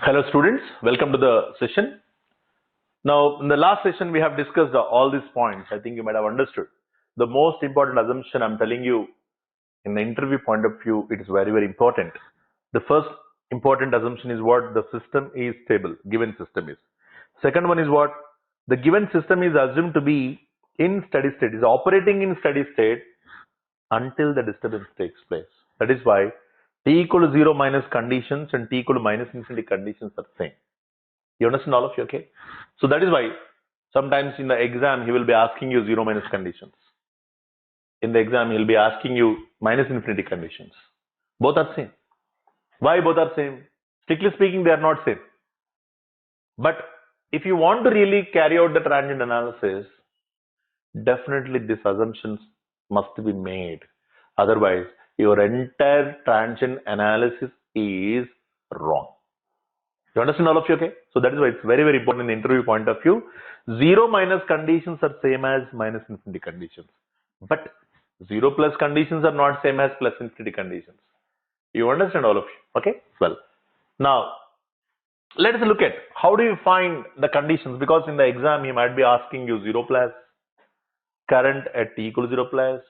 Hello students, welcome to the session. Now in the last session we have discussed all these points. I think you might have understood. The most important assumption I'm telling you in the interview point of view, it is very important. The first important assumption is what? The system is stable, given system is. Second one is what? The given system is assumed to be in steady state, is operating in steady state until the disturbance takes place. That is why t equal to 0 minus conditions and t equal to minus infinity conditions are same. You understand all of you, okay? So that is why sometimes in the exam he will be asking you 0 minus conditions. In the exam he will be asking you minus infinity conditions. Both are same. Why both are same? Strictly speaking, they are not same. But if you want to really carry out the transient analysis, definitely these assumptions must be made. Otherwise, your entire transient analysis is wrong. You understand all of you, okay? So that is why it's very important in the interview point of view. 0 minus conditions are same as minus infinity conditions. But 0 plus conditions are not same as plus infinity conditions. You understand all of you, okay? Well, now let us look at how do you find the conditions, because in the exam he might be asking you 0 plus, current at t equal to 0 plus,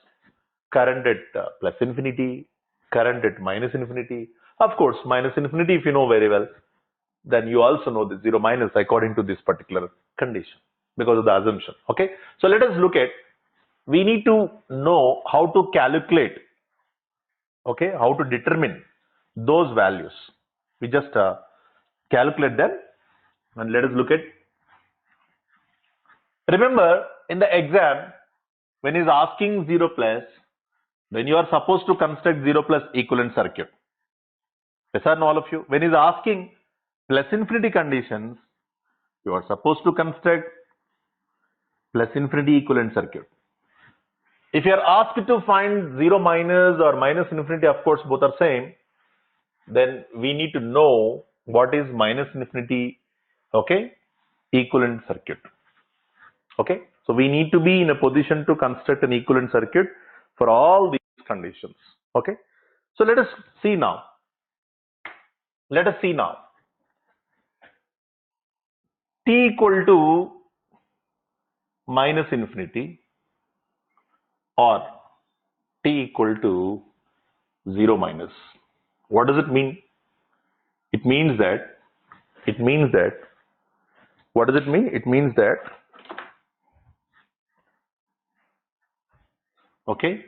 current at plus infinity, current at minus infinity. Of course, minus infinity if you know very well, then you also know the 0 minus according to this particular condition because of the assumption. Okay, so let us look at, we need to know how to calculate, okay, how to determine those values. We just calculate them and let us look at. Remember in the exam when he's asking 0 plus, then you are supposed to construct 0 plus equivalent circuit. Yes or no, all of you? When he's asking plus infinity conditions, you are supposed to construct plus infinity equivalent circuit. If you are asked to find 0 minus or minus infinity, of course both are same, then we need to know what is minus infinity, okay, equivalent circuit. Okay, so we need to be in a position to construct an equivalent circuit for all these conditions. Okay, so let us see now. T equal to minus infinity or t equal to 0 minus. What does it mean? It means that, what does it mean? It means that, okay,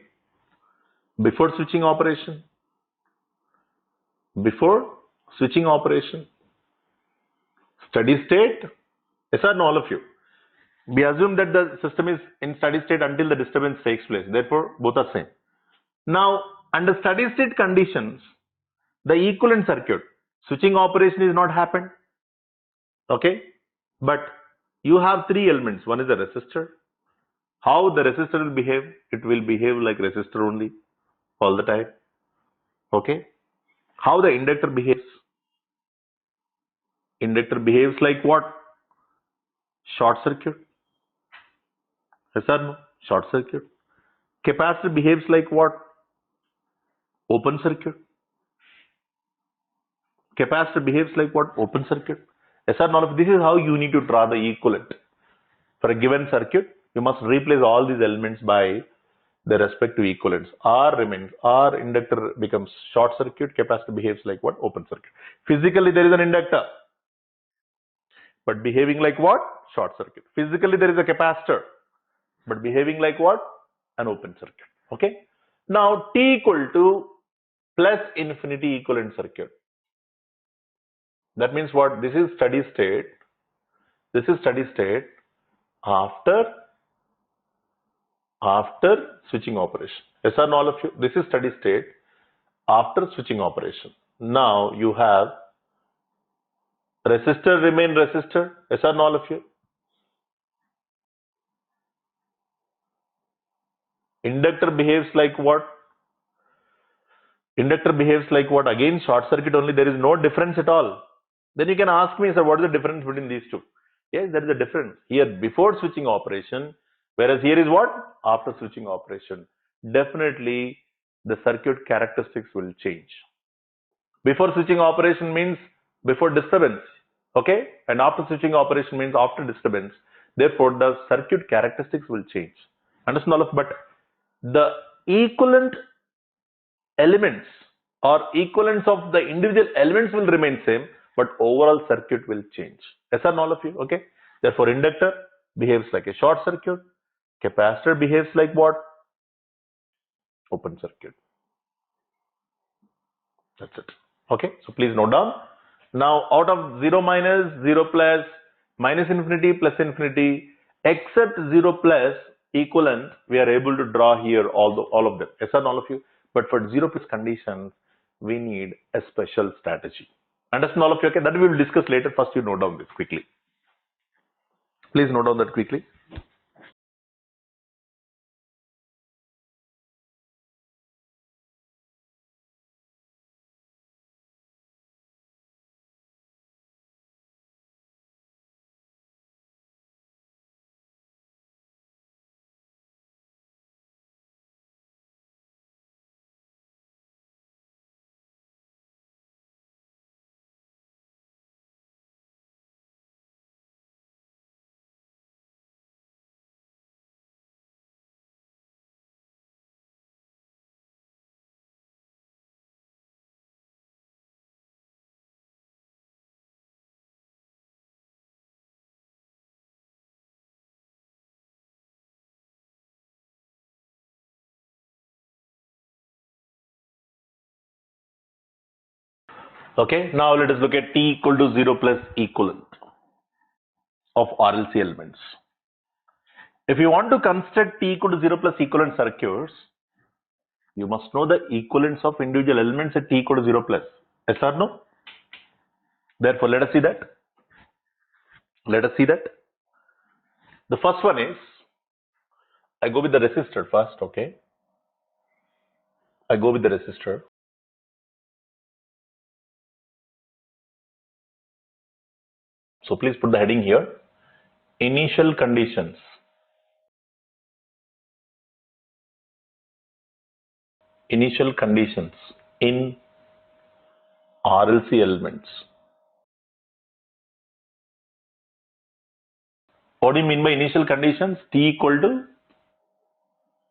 before switching operation, steady state, yes or no, all of you? We assume that the system is in steady state until the disturbance takes place. Therefore, both are same. Now, under steady state conditions, the equivalent circuit, switching operation is not happened. Okay, but you have three elements. One is a resistor. How the resistor will behave? It will behave like resistor only all the time. Okay, how the inductor behaves? Inductor behaves like what? Short circuit. Yes or no? Short circuit. Capacitor behaves like what? Open circuit. Capacitor behaves like what? Open circuit. Yes or no? This is how you need to draw the equivalent. For a given circuit, you must replace all these elements by the respective equivalents. R remains. R inductor becomes short circuit. Capacitor behaves like what? Open circuit. Physically, there is an inductor, but behaving like what? Short circuit. Physically, there is a capacitor, but behaving like what? An open circuit. Okay. Now, T equal to plus infinity equivalent circuit. That means what? This is steady state. This is steady state after switching operation. Yes or no, all of you? This is steady state after switching operation. Now you have resistor remain resistor. Yes or no, all of you? Inductor behaves like what? Inductor behaves like what? Again, short circuit only. There is no difference at all. Then you can ask me, sir, what is the difference between these two? Yes, there is a difference. Here before switching operation, whereas here is what? After switching operation. Definitely the circuit characteristics will change. Before switching operation means before disturbance. Okay, and after switching operation means after disturbance. Therefore, the circuit characteristics will change. Understand all of? But the equivalent elements or equivalence of the individual elements will remain same, but overall circuit will change. Yes or no, all of you? Okay. Therefore, inductor behaves like a short circuit. Capacitor behaves like what? Open circuit. That's it. Okay. So please note down. Now, out of 0 minus, 0 plus, minus infinity, plus infinity, except 0 plus equivalent, we are able to draw here all of them. Yes or no, all of you? But for 0 plus conditions, we need a special strategy. Understand all of you? Okay, that we will discuss later. First, you note down this quickly. Please note down that quickly. Okay, now let us look at T equal to 0 plus equivalent of RLC elements. If you want to construct T equal to 0 plus equivalent circuits, you must know the equivalence of individual elements at T equal to 0 plus. Yes or no? Therefore, let us see that. Let us see that. The first one is, I go with the resistor first, okay? I go with the resistor. So please put the heading here. Initial conditions. Initial conditions in RLC elements. What do you mean by initial conditions? T equal to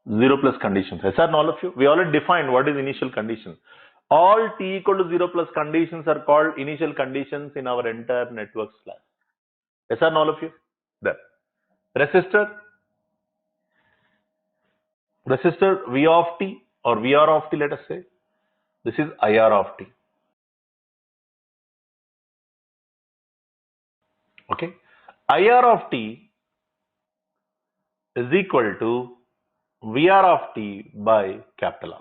0 plus conditions. Yes or no, all of you? We already defined what is initial condition. All T equal to 0 plus conditions are called initial conditions in our entire networks class. Yes or no, all of you? There. Resistor. Resistor V of T or VR of T, let us say. This is IR of T. Okay. IR of T is equal to VR of T by capital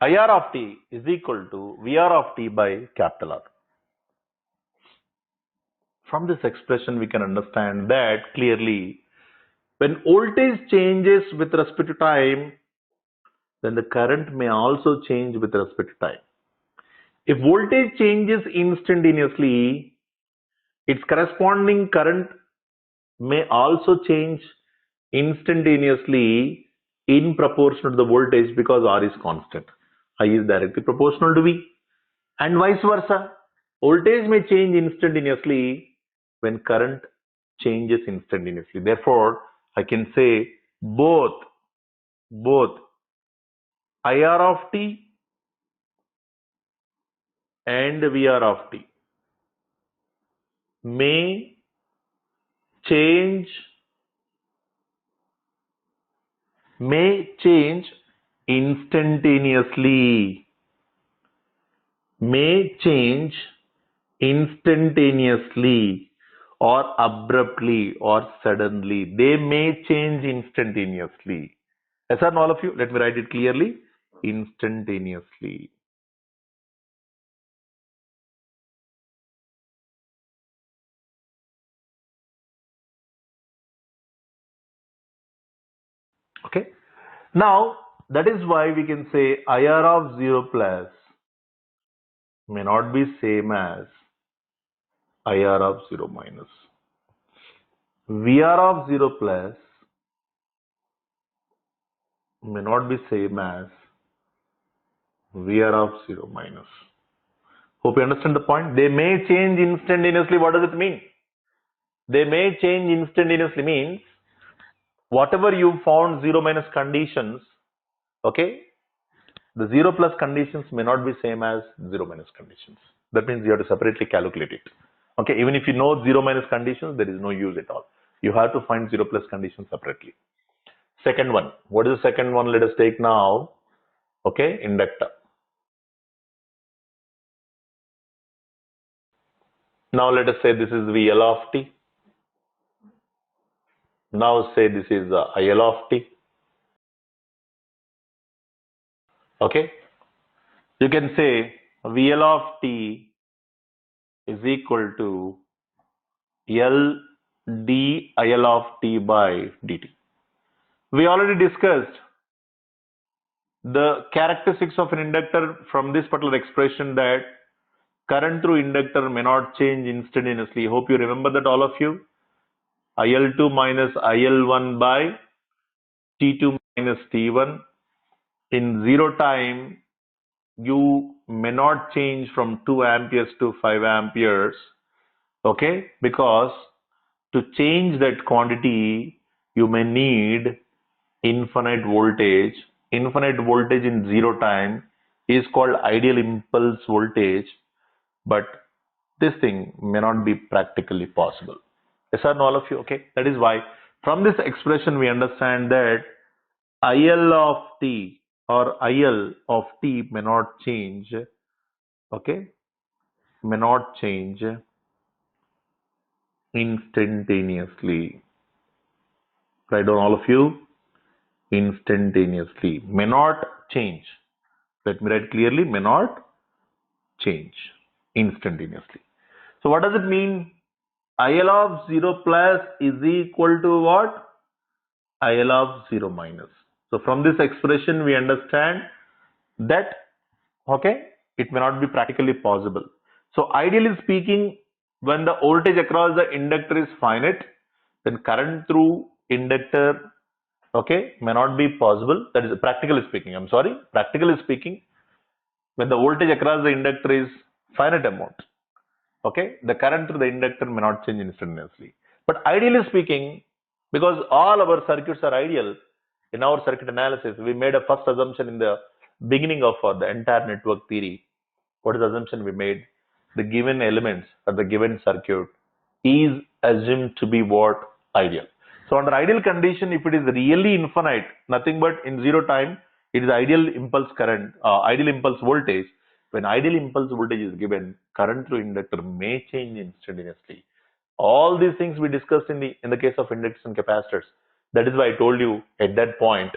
R. IR of T is equal to VR of T by capital R. From this expression, we can understand that clearly when voltage changes with respect to time, then the current may also change with respect to time. If voltage changes instantaneously, its corresponding current may also change instantaneously in proportion to the voltage because R is constant. I is directly proportional to V, and vice versa. Voltage may change instantaneously when current changes instantaneously. Therefore, I can say both IR of T and VR of T may change instantaneously, or abruptly or suddenly. They may change instantaneously. Yes or no, all of you? Let me write it clearly. Instantaneously. Okay. Now, that is why we can say IR of 0 plus may not be same as IR of 0 minus. VR of 0 plus may not be same as VR of 0 minus. Hope you understand the point. They may change instantaneously. What does it mean? They may change instantaneously means whatever you found 0 minus conditions, okay, the 0 plus conditions may not be same as 0 minus conditions. That means you have to separately calculate it. Okay, even if you know 0 minus conditions, there is no use at all. You have to find 0 plus conditions separately. Second one. What is the second one? Let us take now. Okay, inductor. Now let us say this is VL of t. Now say this is IL of t. Okay. You can say VL of t is equal to L d IL of t by dt. We already discussed the characteristics of an inductor from this particular expression, that current through inductor may not change instantaneously. Hope you remember that, all of you. IL2 minus IL1 by T2 minus T1. In zero time, you may not change from 2 amperes to 5 amperes. Okay, because to change that quantity, you may need infinite voltage. Infinite voltage in zero time is called ideal impulse voltage, but this thing may not be practically possible. Yes or no, all of you? Okay, that is why from this expression we understand that IL of t or IL of t may not change. Okay, may not change instantaneously. Write down, all of you. Instantaneously. May not change. Let me write clearly. May not change instantaneously. So what does it mean? IL of 0 plus is equal to what? IL of 0 minus. So from this expression we understand that, okay, it may not be practically possible. So ideally speaking, when the voltage across the inductor is finite, then current through inductor, okay, may not be possible. That is practically speaking. I'm sorry. Practically speaking, when the voltage across the inductor is finite amount, okay, the current through the inductor may not change instantaneously. But ideally speaking, because all our circuits are ideal, in our circuit analysis, we made a first assumption in the beginning of the entire network theory. What is the assumption we made? The given elements or the given circuit is assumed to be what? Ideal. So under ideal condition, if it is really infinite, nothing but in zero time, it is ideal impulse current, ideal impulse voltage. When ideal impulse voltage is given, current through inductor may change instantaneously. All these things we discussed in the case of inductors and capacitors. That is why I told you at that point,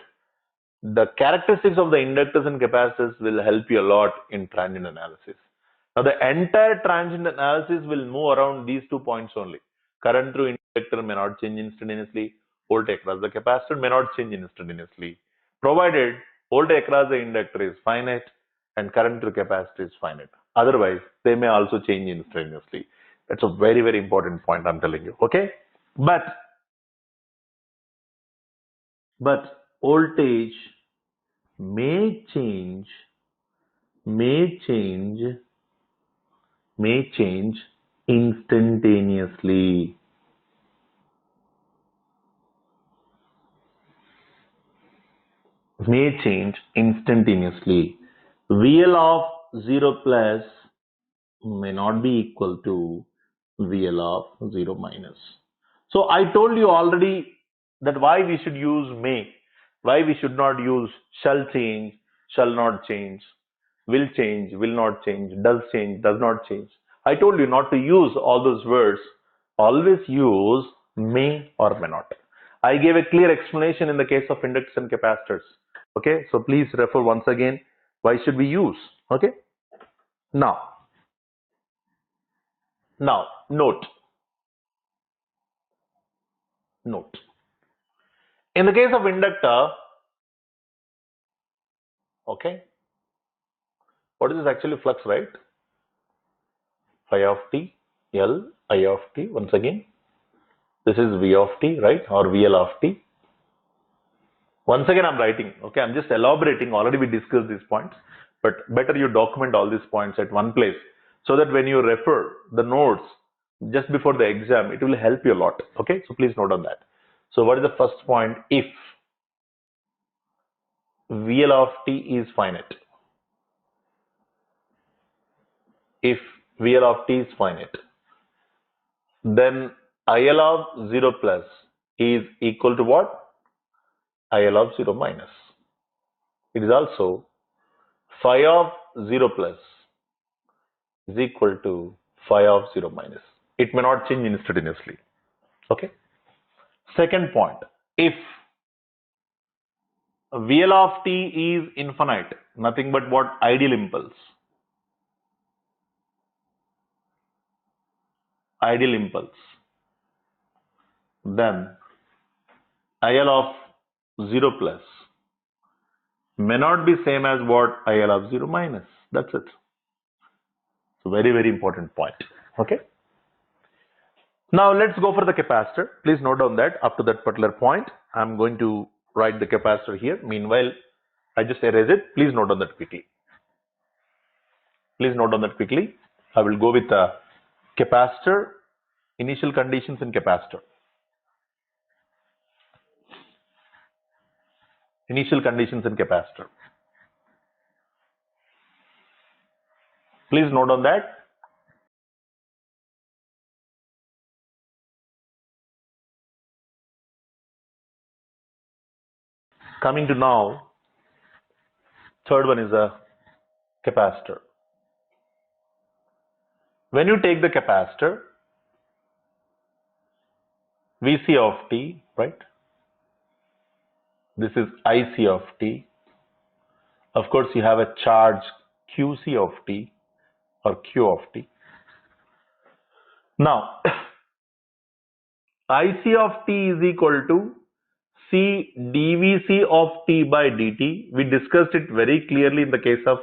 the characteristics of the inductors and capacitors will help you a lot in transient analysis. Now the entire transient analysis will move around these 2 points only. Current through inductor may not change instantaneously. Voltage across the capacitor may not change instantaneously, provided voltage across the inductor is finite and current through capacitor is finite. Otherwise, they may also change instantaneously. That's a very, very important point I'm telling you. Okay, but voltage may change instantaneously. May change instantaneously. VL of 0 plus may not be equal to VL of 0 minus. So I told you already that why we should use may, why we should not use shall change, shall not change, will change, will not change, does not change. I told you not to use all those words. Always use may or may not. I gave a clear explanation in the case of inductors and capacitors. Okay, so please refer once again. Why should we use? Okay. Now note. In the case of inductor, okay, what is this actually? Flux, right? Phi of t, L, I of t. Once again, this is V of t, right? Or VL of t. Once again, I'm writing. Okay, I'm just elaborating. Already we discussed these points, but better you document all these points at one place so that when you refer the notes just before the exam, it will help you a lot. Okay, so please note on that. So what is the first point? If VL of t is finite, if VL of t is finite, then IL of 0 plus is equal to what? IL of 0 minus. It is also phi of 0 plus is equal to phi of 0 minus. It may not change instantaneously. Okay. Second point, if VL of t is infinite, nothing but what? Ideal impulse. Ideal impulse. Then IL of 0 plus may not be same as what? IL of 0 minus. That's it. So very, very important point. Okay. Now let's go for the capacitor. Please note down that up to that particular point, I'm going to write the capacitor here. Meanwhile, I just erase it. Please note on that quickly. Please note on that quickly. I will go with the capacitor, initial conditions in capacitor. Initial conditions in capacitor. Please note on that. Coming to now, third one is a capacitor. When you take the capacitor, Vc of t, right? This is Ic of t. Of course, you have a charge Qc of t or Q of t. Now, Ic of t is equal to C dVc of t by dt. We discussed it very clearly in the case of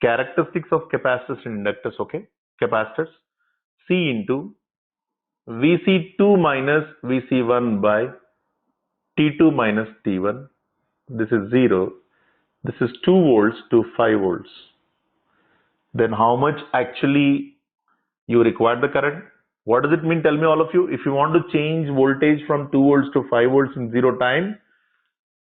characteristics of capacitors and inductors, okay? Capacitors. C into Vc2 minus Vc1 by T2 minus T1. This is 0. This is 2 volts to 5 volts. Then how much actually you require the current? What does it mean? Tell me all of you. If you want to change voltage from 2 volts to 5 volts in 0 time,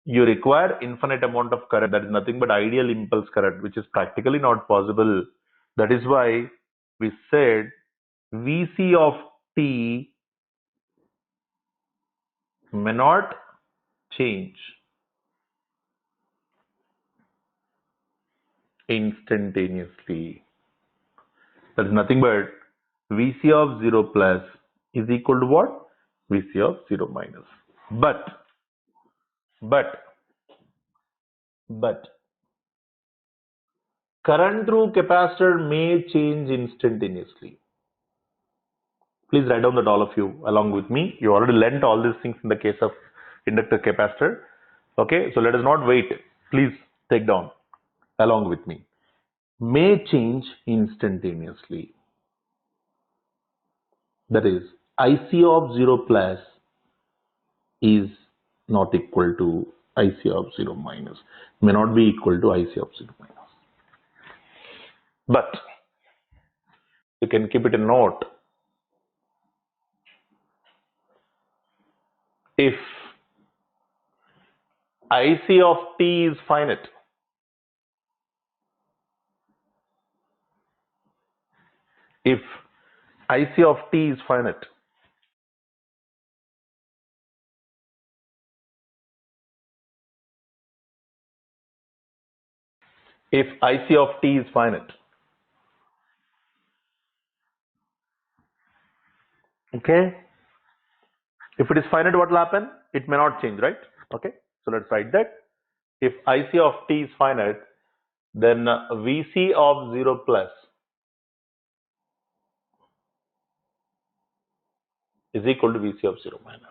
you require infinite amount of current. That is nothing but ideal impulse current, which is practically not possible. That is why we said Vc of t may not change instantaneously. That is nothing but Vc of 0 plus is equal to what? Vc of 0 minus. But current through capacitor may change instantaneously. Please write down that, all of you along with me. You already learnt all these things in the case of inductor capacitor. Okay, so let us not wait. Please take down along with me. May change instantaneously. That is, Ic of 0 plus is not equal to Ic of 0 minus. May not be equal to Ic of 0 minus. But you can keep it a note. If Ic of t is finite, if Ic of t is finite, if Ic of t is finite, okay, if it is finite, what will happen? It may not change, right? Okay, so let's write that. If Ic of t is finite, then Vc of 0 plus is equal to Vc of 0 minus.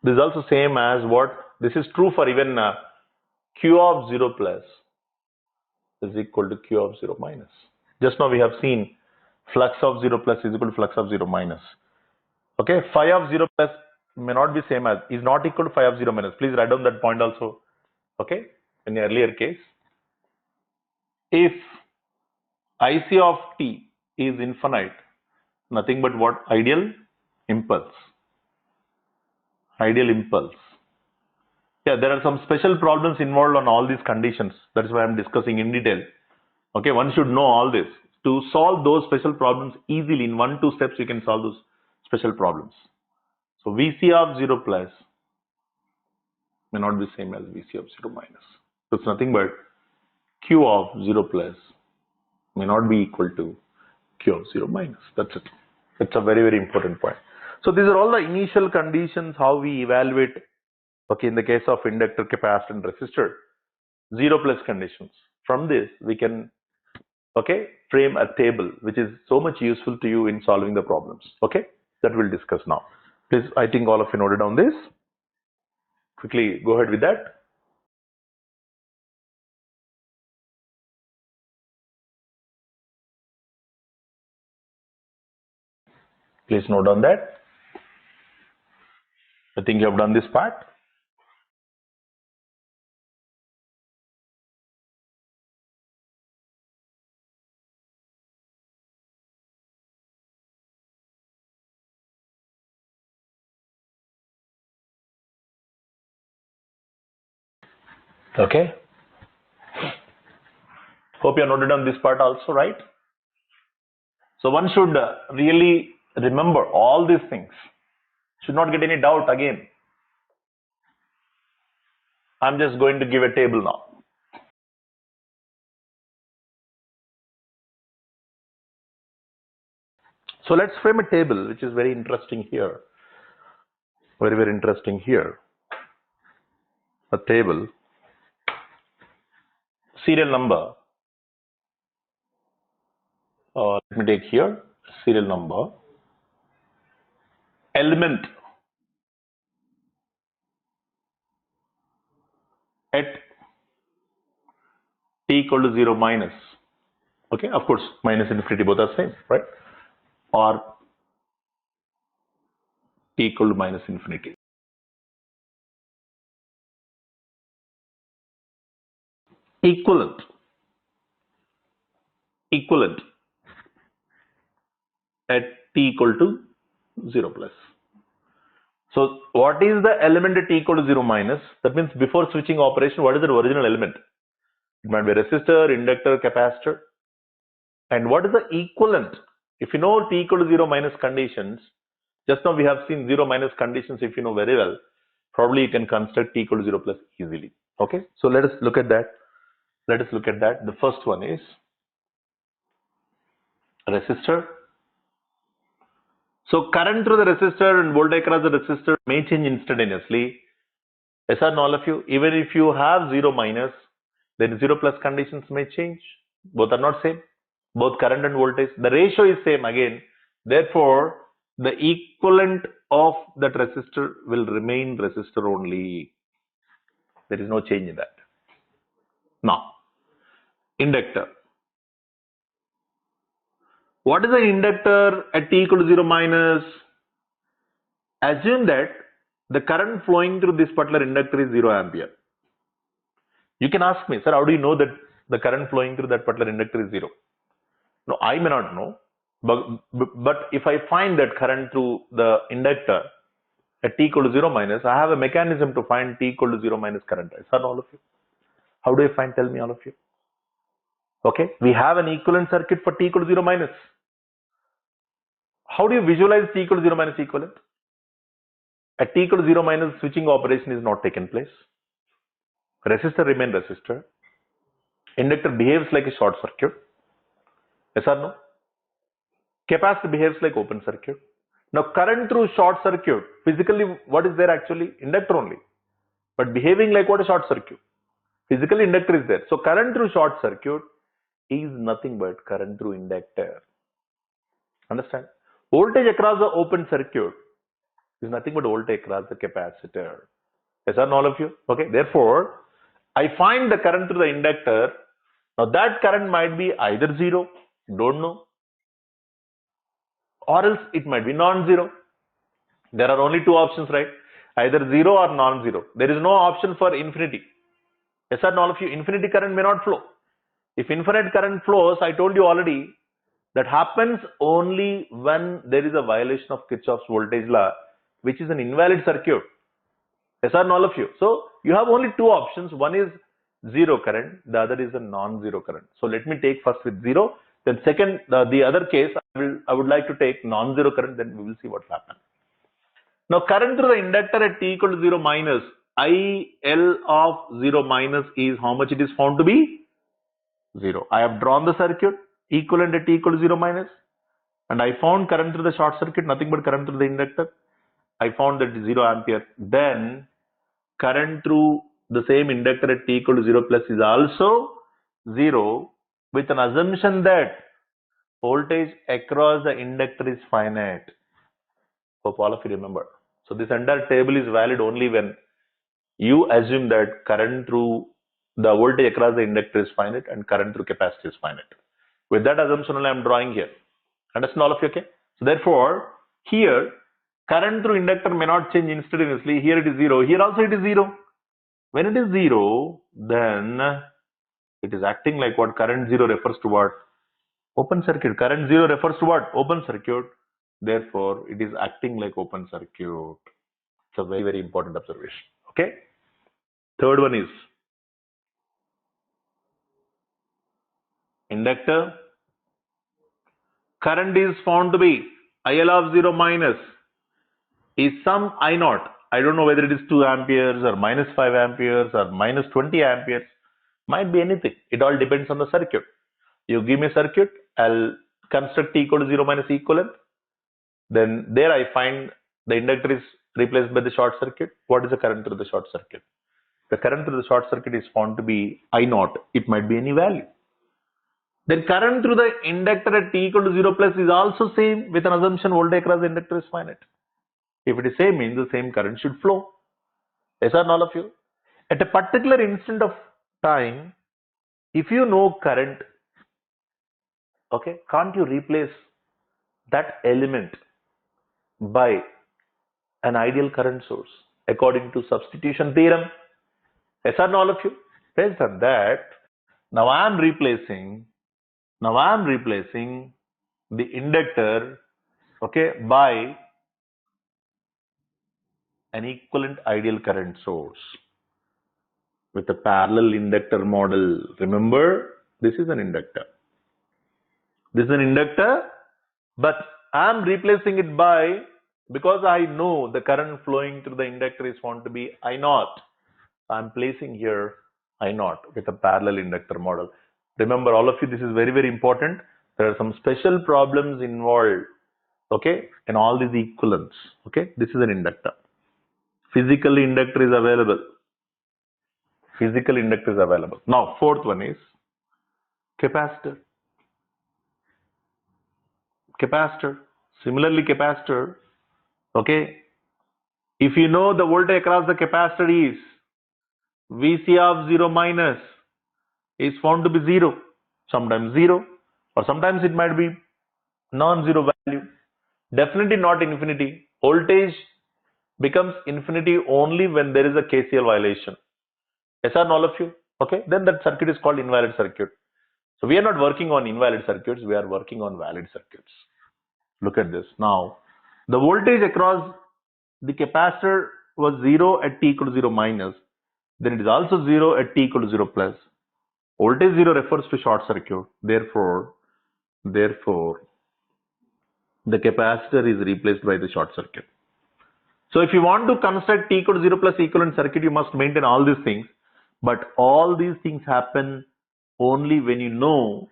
This is also same as what? This is true for even Q of 0 plus is equal to Q of 0 minus. Just now we have seen flux of 0 plus is equal to flux of 0 minus. Okay, phi of 0 plus may not be same as, is not equal to phi of 0 minus. Please write down that point also. Okay, in the earlier case. If IC of t is infinite, nothing but what? Ideal impulse. Ideal impulse. Yeah, there are some special problems involved on all these conditions. That's why I'm discussing in detail. Okay, one should know all this. To solve those special problems easily in 1-2 steps, you can solve those special problems. So VC of 0 plus may not be same as VC of 0 minus. So it's nothing but Q of 0 plus may not be equal to Q of 0 minus. That's it. It's a very, very important point. So these are all the initial conditions how we evaluate, okay, in the case of inductor, capacitor and resistor, 0 plus conditions. From this, we can, okay, frame a table which is so much useful to you in solving the problems. Okay, that we'll discuss now. Please, I think all of you noted down this. Quickly go ahead with that. Please note down that. I think you have done this part. Okay. Hope you have noted down this part also, right? So one should really remember all these things. Should not get any doubt again. I'm just going to give a table now. So let's frame a table which is very interesting here. Very, very interesting here. A table. Serial number. Let me take here. Serial number. Element at t equal to 0 minus. Okay, of course, minus infinity both are same, right? Or t equal to minus infinity. Equivalent at t equal to 0 plus. So what is the element at t equal to 0 minus? That means before switching operation, what is the original element? It might be resistor, inductor, capacitor. And what is the equivalent? If you know t equal to 0 minus conditions, just now we have seen 0 minus conditions. If you know very well, probably you can construct t equal to 0 plus easily. Okay, so let us look at that. The first one is resistor. So current through the resistor and voltage across the resistor may change instantaneously. Yes or no, all of you? Even if you have 0 minus, then 0 plus conditions may change. Both are not same. Both current and voltage. The ratio is same again. Therefore, the equivalent of that resistor will remain resistor only. There is no change in that. Now, inductor. What is an inductor at t equal to 0 minus? Assume that the current flowing through this particular inductor is 0 ampere. You can ask me, sir, how do you know that the current flowing through that particular inductor is 0? No, I may not know. But if I find that current through the inductor at t equal to 0 minus, I have a mechanism to find t equal to 0 minus current. Is that all of you? How do I find? Tell me, all of you. Okay, we have an equivalent circuit for t equal to 0 minus. How do you visualize t equal to 0 minus equivalent? At t equal to 0 minus, switching operation is not taken place. Resistor remains resistor. Inductor behaves like a short circuit. Yes or no? Capacitor behaves like open circuit. Now current through short circuit, physically what is there actually? Inductor only. But behaving like what? A short circuit. Physically inductor is there. So current through short circuit is nothing but current through inductor. Understand? Voltage across the open circuit is nothing but voltage across the capacitor. Yes or no, all of you? Okay. Therefore, I find the current through the inductor. Now that current might be either 0, don't know, or else it might be non-zero. There are only two options, right? Either 0 or non-zero. There is no option for infinity. Yes or no, all of you? Infinity current may not flow. If infinite current flows, I told you already, that happens only when there is a violation of Kirchhoff's voltage law, which is an invalid circuit. Yes or no, all of you? So you have only two options. One is zero current, the other is a non-zero current. So let me take first with zero. Then second, the other case, I would like to take non-zero current. Then we will see what will happen. Now current through the inductor at t equal to 0 minus, IL of 0 minus is how much it is found to be? 0. I have drawn the circuit equivalent at t equal to 0 minus, and I found current through the short circuit, nothing but current through the inductor. I found that 0 ampere. Then current through the same inductor at t equal to 0 plus is also 0, with an assumption that voltage across the inductor is finite. Hope all of you remember. So this entire table is valid only when you assume that current through the voltage across the inductor is finite and current through capacitor is finite. With that assumption only I am drawing here. Understand all of you? Okay. So therefore, here current through inductor may not change instantaneously. Here it is 0. Here also it is 0. When it is 0, then it is acting like what? Current 0 refers to what? Open circuit. Current 0 refers to what? Open circuit. Therefore, it is acting like open circuit. It's a very, very important observation. Okay. Third one is inductor. Current is found to be IL of 0 minus is some I naught. I don't know whether it is 2 amperes or minus 5 amperes or minus 20 amperes. Might be anything. It all depends on the circuit. You give me a circuit, I'll construct t equal to 0 minus equivalent. Then there I find the inductor is replaced by the short circuit. What is the current through the short circuit? The current through the short circuit is found to be I naught. It might be any value. Then current through the inductor at t equal to 0 plus is also same, with an assumption voltage across the inductor is finite. If it is same, means the same current should flow. Yes or no, all of you? At a particular instant of time, if you know current, okay, can't you replace that element by an ideal current source according to substitution theorem? Yes or no, all of you? Based on that, now I am replacing the inductor, okay, by an equivalent ideal current source with a parallel inductor model. Remember, this is an inductor. This is an inductor, but I am replacing it by, because I know the current flowing through the inductor is found to be I naught. I am placing here I naught with a parallel inductor model. Remember, all of you, this is very, very important. There are some special problems involved, okay, in all these equivalents. Okay, this is an inductor. Physical inductor is available. Physical inductor is available. Now, fourth one is capacitor. Capacitor. Similarly, capacitor. Okay. If you know the voltage across the capacitor is Vc of 0 minus is found to be 0. Sometimes 0, or sometimes it might be non-zero value. Definitely not infinity. Voltage becomes infinity only when there is a KCL violation. Yes or no, all of you? Okay. Then that circuit is called invalid circuit. So we are not working on invalid circuits. We are working on valid circuits. Look at this. Now, the voltage across the capacitor was 0 at t equal to 0 minus. Then it is also 0 at t equal to 0 plus. Voltage 0 refers to short circuit. Therefore, the capacitor is replaced by the short circuit. So if you want to construct t equal to 0 plus equivalent circuit, you must maintain all these things. But all these things happen only when you know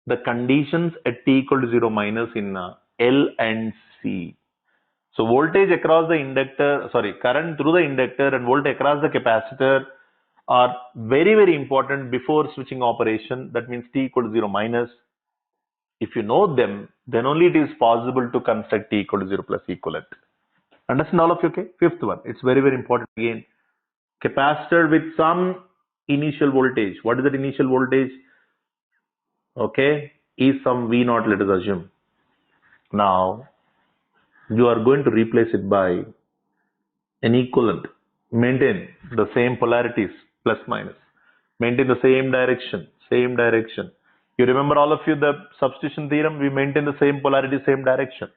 the conditions at t equal to 0 minus in L and C. So voltage across the inductor, current through the inductor and voltage across the capacitor are very, very important before switching operation. That means t equal to 0 minus. If you know them, then only it is possible to construct t equal to 0 plus equivalent. Understand all of you? Okay. Fifth one, it's very, very important again. Capacitor with some initial voltage. What is that initial voltage? Okay, is some V naught, let us assume. Now, you are going to replace it by an equivalent. Maintain the same polarities, plus minus. Maintain the same direction, same direction. You remember, all of you, the substitution theorem, we maintain the same polarity, same direction.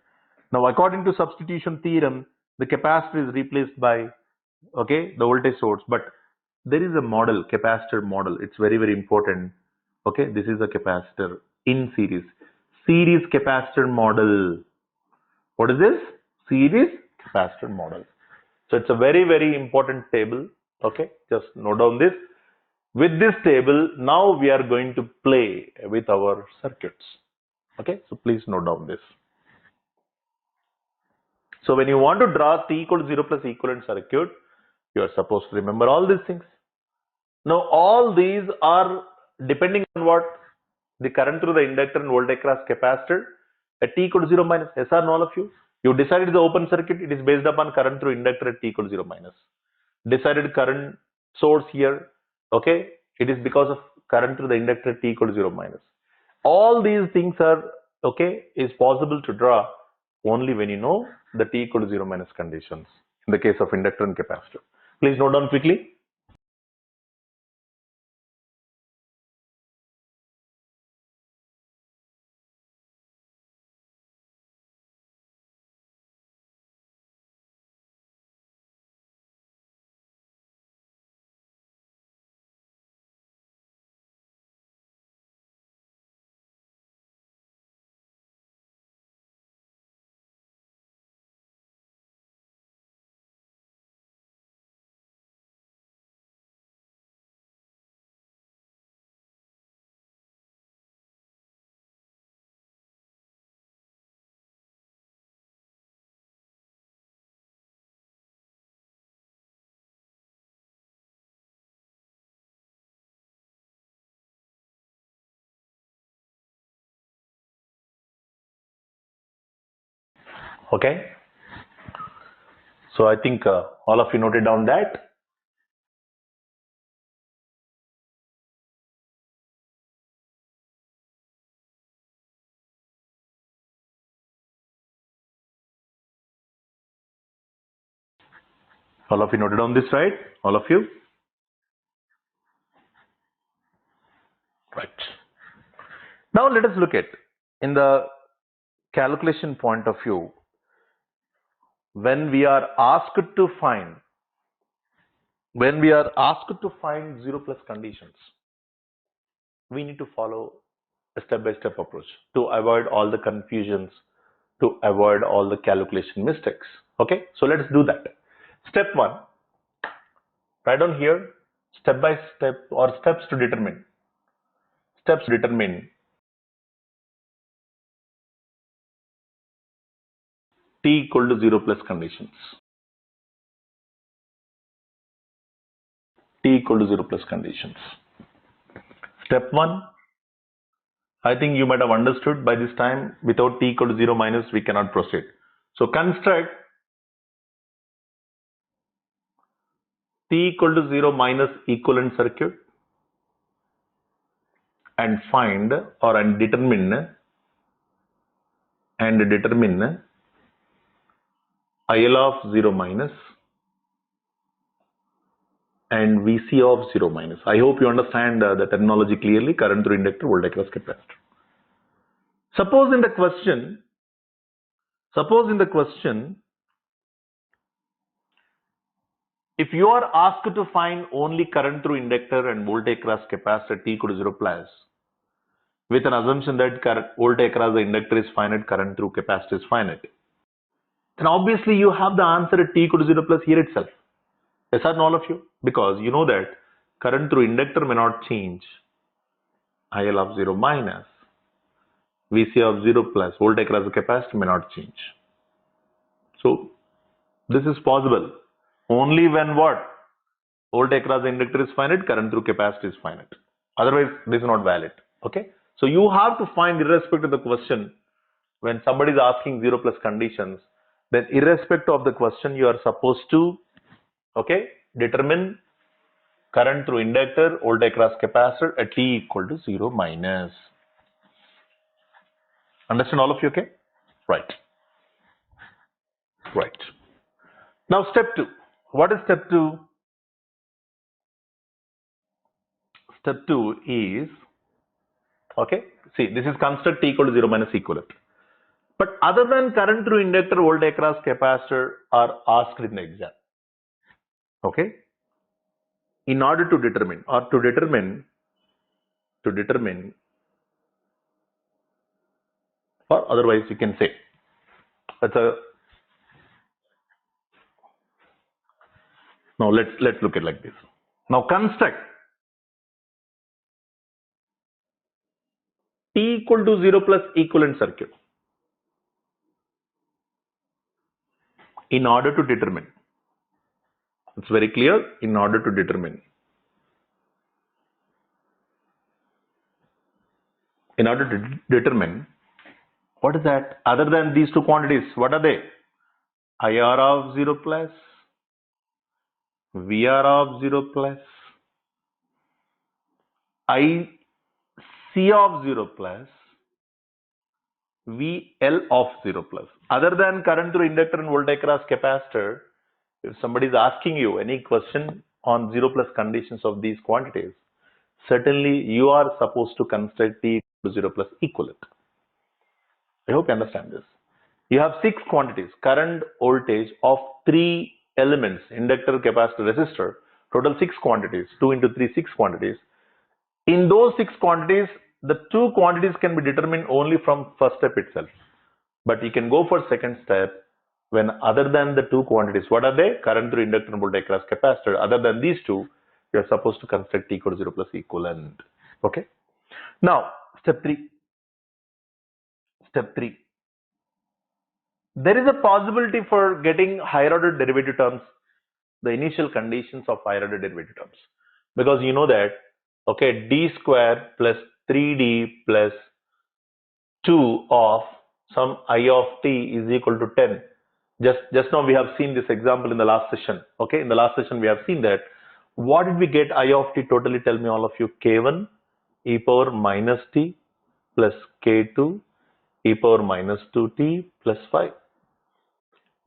Now, according to substitution theorem, the capacitor is replaced by, okay, the voltage source. But there is a model, capacitor model. It's very, very important. Okay, this is a capacitor in series. Series capacitor model. What is this? Series capacitor model. So it's a very, very important table. Okay, just note down this. With this table, now we are going to play with our circuits. Okay, so please note down this. So when you want to draw T equal to 0 plus equivalent circuit, you are supposed to remember all these things. Now all these are depending on what? The current through the inductor and voltage across capacitor at T equal to 0 minus. Yes or no, all of you? You decided the open circuit, it is based upon current through inductor at T equal to 0 minus. Decided current source here, okay, it is because of current through the inductor at T equal to 0 minus. All these things are, okay, is possible to draw only when you know the T equal to 0 minus conditions in the case of inductor and capacitor. Please note down quickly. Okay. So I think all of you noted down that. All of you noted down this, right? All of you? Right. Now let us look at, in the calculation point of view, when we are asked to find 0 plus conditions, we need to follow a step-by-step approach to avoid all the confusions, to avoid all the calculation mistakes. Okay, so let's do that. Step 1, write down here step by step or steps to determine T equal to 0 plus conditions. T equal to 0 plus conditions. Step 1, I think you might have understood by this time, without T equal to 0 minus we cannot proceed. So construct T equal to 0 minus equivalent circuit and find or determine IL of 0 minus and VC of 0 minus. I hope you understand the terminology clearly. Current through inductor, voltage across capacitor. Suppose in the question, if you are asked to find only current through inductor and voltage across capacitor T equal to 0 plus, with an assumption that voltage across the inductor is finite, current through capacitor is finite, then obviously you have the answer at T equal to 0 plus here itself. Yes or no, all of you? Because you know that current through inductor may not change. IL of 0 minus, VC of 0 plus, voltage across the capacitor may not change. So this is possible only when what? Voltage across the inductor is finite, current through capacitor is finite. Otherwise, this is not valid. Okay. So you have to find, irrespective of the question, when somebody is asking 0 plus conditions, then irrespective of the question, you are supposed to, okay, determine current through inductor, voltage across capacitor at T equal to 0 minus. Understand all of you? Okay. Right. Right. Now step 2. What is step 2? Step 2 is Okay. See, this is construct T equal to 0 minus equivalent. But other than current through inductor, voltage across capacitor are asked in the exam. Okay. In order to determine or otherwise you can say that's a now let's look at like this. Now construct T equal to 0 plus equivalent circuit in order to determine. It's very clear. In order to determine what is that other than these two quantities, what are they? IR of 0 plus, VR of 0 plus, IC of 0 plus, VL of 0 plus. Other than current through inductor and voltage across capacitor, if somebody is asking you any question on 0 plus conditions of these quantities, certainly you are supposed to construct T equal to 0 plus equivalent. I hope you understand this. You have 6 quantities, current, voltage of 3 elements, inductor, capacitor, resistor, total 6 quantities, 2 into 3, 6 quantities. In those 6 quantities, the 2 quantities can be determined only from first step itself. But you can go for second step when other than the 2 quantities, what are they? Current through inductor and voltage across capacitor. Other than these 2, you are supposed to construct T equal to 0 plus equivalent. Okay. Now, step 3. There is a possibility for getting higher order derivative terms, the initial conditions of higher order derivative terms. Because you know that, okay, d square plus 3d plus 2 of some I of t is equal to 10. Just now we have seen this example in the last session. Okay, in the last session we have seen that. What did we get I of t totally? Tell me all of you. K1 e power minus t plus k2 e power minus 2t plus 5.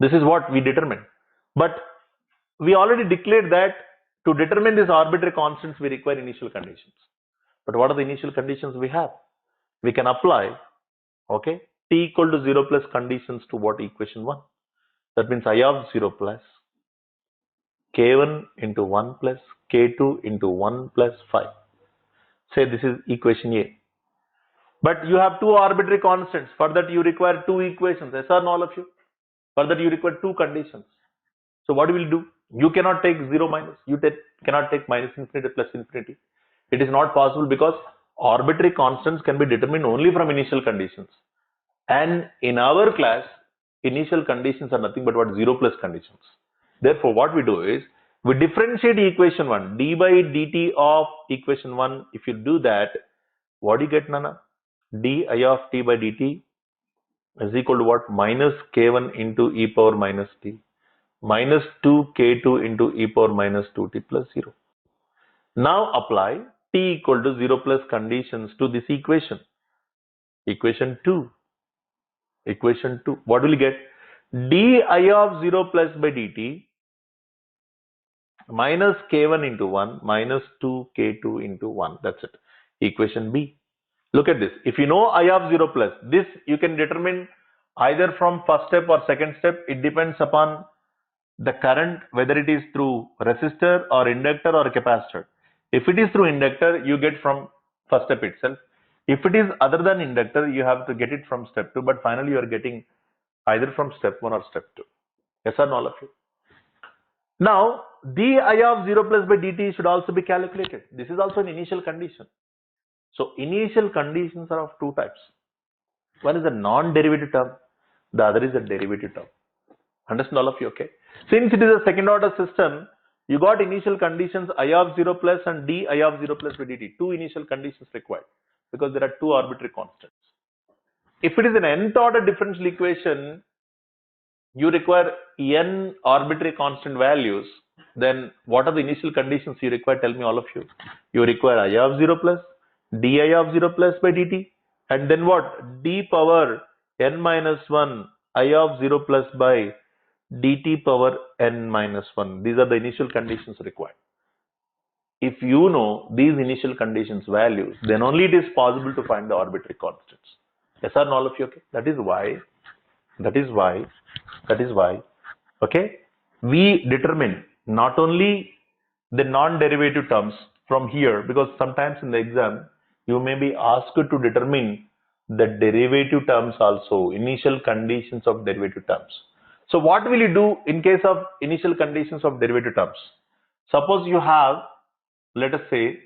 This is what we determined. But we already declared that to determine these arbitrary constants, we require initial conditions. But what are the initial conditions we have? We can apply, okay, T equal to 0 plus conditions to what? Equation 1. That means I of 0 plus K1 into 1 plus K2 into 1 plus 5. Say this is equation A. But you have 2 arbitrary constants. For that you require 2 equations. Yes or no, all of you? For that you require 2 conditions. So what will you do? You cannot take 0 minus. You cannot take minus infinity plus infinity. It is not possible because arbitrary constants can be determined only from initial conditions. And in our class, initial conditions are nothing but what? 0 plus conditions. Therefore, what we do is, we differentiate equation 1. D by dt of equation 1. If you do that, what do you get, Nana? D I of t by dt is equal to what? Minus k1 into e power minus t. Minus 2k2 into e power minus 2t plus 0. Now apply t equal to 0 plus conditions to this equation. Equation 2. What will you get? Di of 0 plus by dt minus k1 into 1 minus 2k2 into 1. That's it. Equation B. Look at this. If you know I of 0 plus, this you can determine either from first step or second step. It depends upon the current, whether it is through resistor or inductor or capacitor. If it is through inductor, you get from first step itself. If it is other than inductor, you have to get it from step 2, but finally you are getting either from step 1 or step 2. Yes or no, all of you? Now, di of 0 plus by dt should also be calculated. This is also an initial condition. So, initial conditions are of 2 types. One is a non-derivative term, the other is a derivative term. Understand all of you, okay? Since it is a second order system, you got initial conditions I of 0 plus and d I of 0 plus by dt. 2 initial conditions required because there are 2 arbitrary constants. If it is an nth order differential equation, you require n arbitrary constant values. Then what are the initial conditions you require? Tell me all of you. You require I of 0 plus, di of 0 plus by dt, and then what? D power n minus 1 I of 0 plus by dt power n minus 1. These are the initial conditions required. if you know these initial conditions values, then only it is possible to find the arbitrary constants. Yes or no, all of you? Okay. That is why, okay, we determine not only the non-derivative terms from here, because sometimes in the exam you may be asked to determine the derivative terms also, initial conditions of derivative terms. So what will you do in case of initial conditions of derivative terms? Suppose you have, let us say,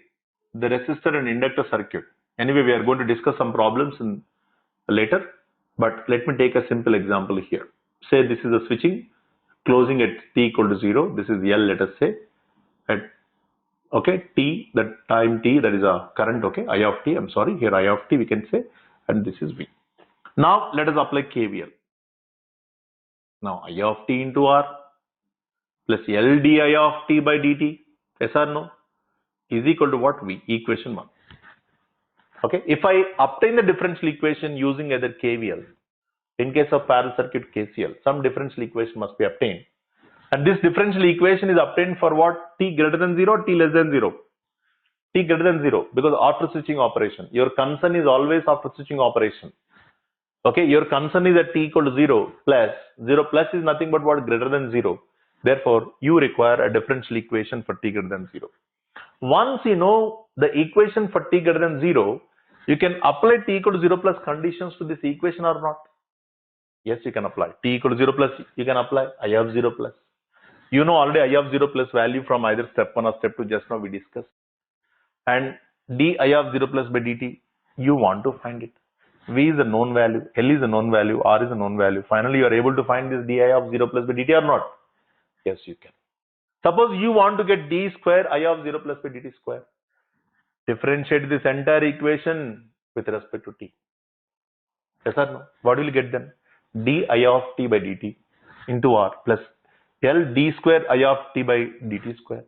the resistor and inductor circuit. Anyway, we are going to discuss some problems in later, but let me take a simple example here. Say this is a switching closing at t equal to 0. This is L, let us say, at okay t, that time t, that is a current, okay, I of t, I'm sorry, here I of t we can say, and this is V. Now let us apply KVL. Now I of t into R plus L di of t by dt, yes or no, is equal to what? V, equation 1. Okay, if I obtain the differential equation using either KVL, in case of parallel circuit KCL, some differential equation must be obtained. And this differential equation is obtained for what? T greater than 0, t less than 0. T greater than 0, because after switching operation. Your concern is always after switching operation. Okay, your concern is at t equal to 0 plus. 0 plus is nothing but what? Greater than 0. Therefore, you require a differential equation for t greater than 0. Once you know the equation for t greater than 0, you can apply t equal to 0 plus conditions to this equation or not? Yes, you can apply. T equal to 0 plus, you can apply I of 0 plus. You know already I of 0 plus value from either step 1 or step 2, just now we discussed. And d I of 0 plus by dt, you want to find it. V is a known value, L is a known value, R is a known value. Finally, you are able to find this di of 0 plus by dt or not? Yes, you can. Suppose you want to get d square I of 0 plus by dt square. Differentiate this entire equation with respect to t. Yes or no? What will you get then? D I of t by dt into R plus L d square I of t by dt square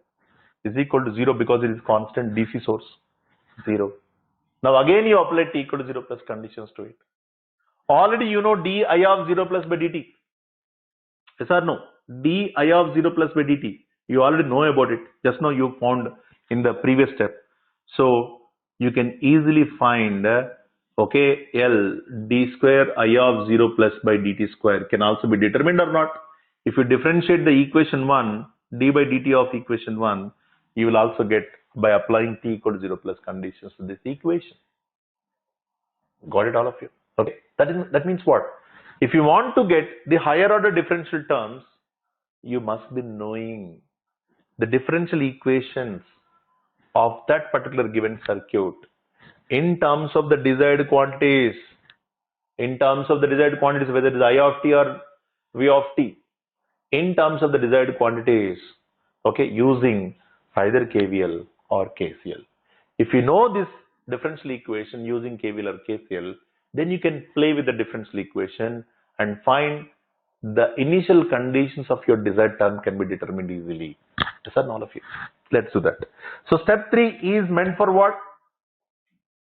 is equal to 0 because it is constant DC source. 0. Now again you apply t equal to 0 plus conditions to it. Already you know d I of 0 plus by dt. Yes or no? D I of 0 plus by dt. You already know about it. Just now you found in the previous step. So you can easily find okay, L d square I of 0 plus by dt square can also be determined or not. If you differentiate the equation 1, d by dt of equation 1, you will also get by applying t equal to 0 plus conditions to this equation. Got it, all of you? Okay, that means what? If you want to get the higher order differential terms, you must be knowing the differential equations of that particular given circuit in terms of the desired quantities, whether it is I of t or V of t, in terms of the desired quantities, okay, using either KVL or KCL. If you know this differential equation using KVL or KCL, then you can play with the differential equation and find the initial conditions of your desired term can be determined easily. Yes or no, all of you? Let's do that. So step 3 is meant for what?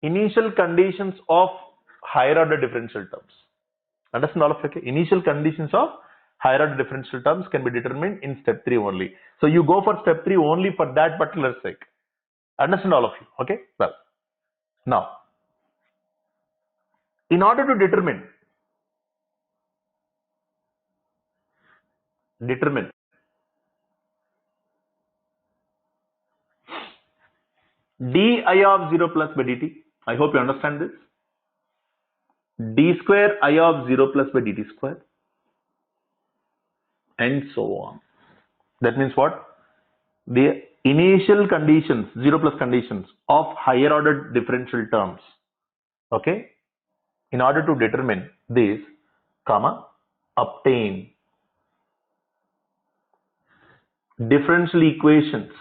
Initial conditions of higher order differential terms. Understand, all of you? Okay? Initial conditions of higher order differential terms can be determined in step 3 only. So you go for step 3 only for that particular sake. Understand, all of you? Okay. Well, now, in order to determine d I of 0 plus by dt, I hope you understand this. D square I of 0 plus by dt square, and so on. That means what? The initial conditions, 0 plus conditions of higher order differential terms. Okay. In order to determine this, comma, obtain differential equations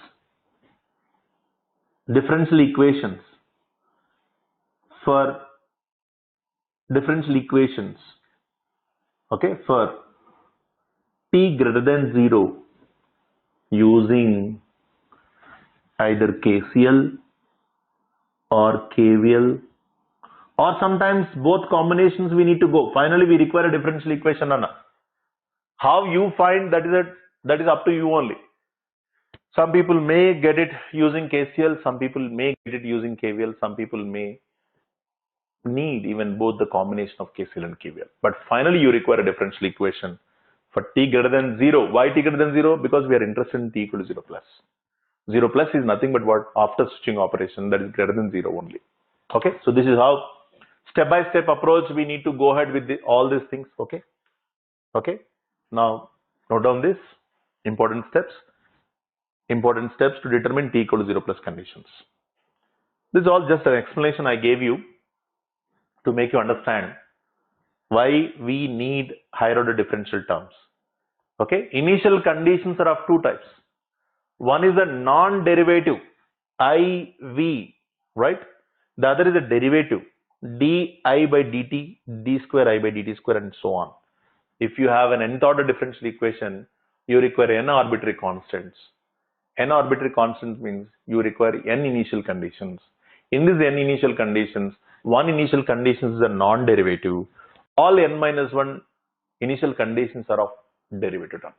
for okay, for t greater than 0 using either KCL or KVL, or sometimes both combinations we need to go. Finally, we require a differential equation. How you find that is up to you only. Some people may get it using KCL, some people may get it using KVL, some people may need even both the combination of KCL and KVL. But finally, you require a differential equation for t greater than 0. Why t greater than 0? Because we are interested in t equal to 0 plus. 0 plus is nothing but what? After switching operation, that is greater than 0 only. Okay, so this is how step-by-step approach we need to go ahead with all these things. Okay, okay. Now note down this important steps to determine t equal to 0 plus conditions. This is all just an explanation I gave you to make you understand why we need higher order differential terms. Okay, initial conditions are of two types. One is a non-derivative IV, right? The other is a derivative di by dt, d square I by dt square, and so on. If you have an nth order differential equation, you require n arbitrary constants. N arbitrary constants means you require n initial conditions. In these n initial conditions, one initial condition is a non-derivative. All n minus 1 initial conditions are of derivative terms.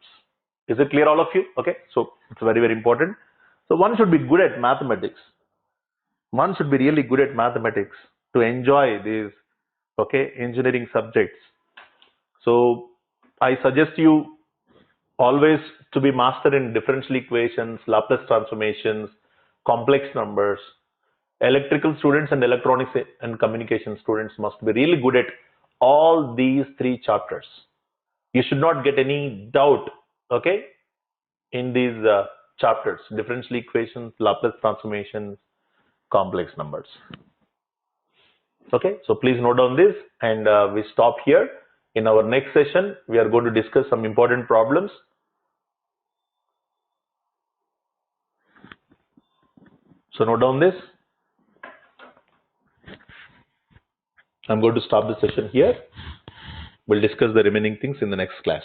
Is it clear, all of you? Okay, so it's very, very important. So one should be good at mathematics. One should be really good at mathematics to enjoy these, okay, engineering subjects. So I suggest you always to be master in differential equations, Laplace transformations, complex numbers. Electrical students and electronics and communication students must be really good at all these three chapters. You should not get any doubt, okay, in these chapters: differential equations, Laplace transformations, complex numbers. Okay, so please note down this, and we stop here. In our next session, we are going to discuss some important problems. So note down this. I'm going to stop the session here. We'll discuss the remaining things in the next class.